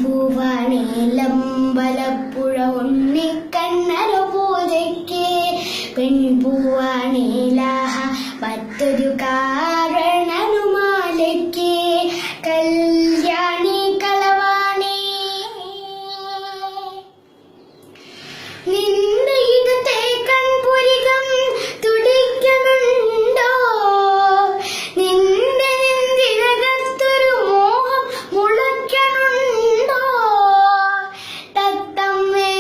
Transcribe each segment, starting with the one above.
പെൺപൂവാണേലമ്പലപ്പുഴ ഉണ്ണിക്കണ്ണന പൂജയ്ക്ക് പെൺപൂവാണേലാഹ മറ്റൊരു കാരണനുമാലയ്ക്ക് കല്യാണി കളവാണേ നിന്റെ ഇടത്തെ കൺപുരികം തുടിക്കുന്നുണ്ടോ നിന്റെ നെഞ്ചിനകത്തൊരു മോഹം മുളയ്ക്കുന്നുണ്ടോ തത്തമ്മേ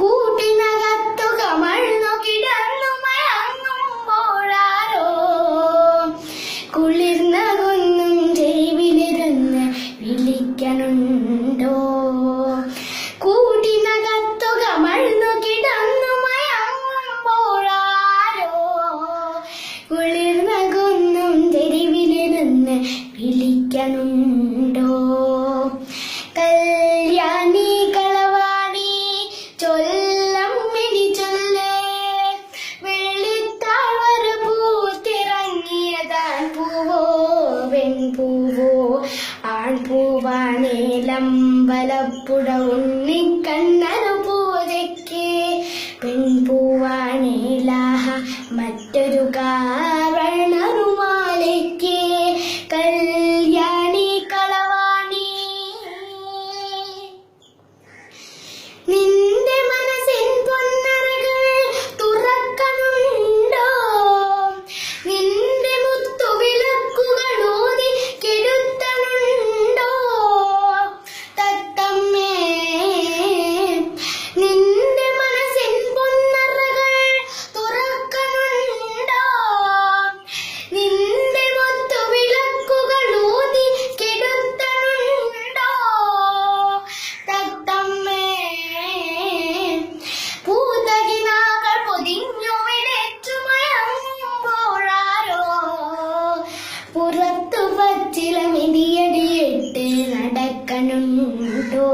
കൂട്ടിനകത്തു കമഴ്ന്നു കിടന്നു മയങ്ങുമ്പോഴാരോ കുളിർന്ന കുന്നും ചെവിലിരുന്ന് വിളിക്കണുണ്ടോ കൂട്ടിനകത്തു കമഴ്ന്നു കിടന്നു മയങ്ങുമ്പോഴാരോ കുളിർന്ന കുന്നും തെരുവിലിരുന്ന് വിളിക്കണുണ്ടോ കല്യാണി കളവാണി ചൊല്ലമ്മിണി ചൊല്ലേ വെള്ളിത്താഴ്വര പൂത്തിറങ്ങിയതാൻ പൂവോ വെൺപൂവോ ആൺപൂവാണേലമ്പലപ്പുഴ ഉണ്ണിക്കണ്ണന പൂജയ്ക്ക് പെൺപൂവാണേലാഹ മറ്റൊരു കാരണനുമാലയ്ക്ക് കല്യാണി കളവാണി നിന്റെ മനസ്സിൻ പൊന്നറകൾ തുറക്കണുണ്ടോ നിന്റെ മുത്തുവിളക്കുകൾ ഊതി കെടുത്തണുണ്ടോ തത്തമ്മേ നിന്റെ മനസ്സിൻ പൊന്നറകൾ തുറക്കണുണ്ടോ നിന്റെ മുത്തുവിളക്കുകൾ ഊതി കെടുത്തണുണ്ടോ തത്തമ്മേ പൂതകിനാകൾ പൊതിഞ്ഞു വിളിച്ചു മയങ്ങുമ്പോഴാരോ പുറത്തു പച്ചില മിതിയടിയിട്ട് നടക്കണുണ്ടോ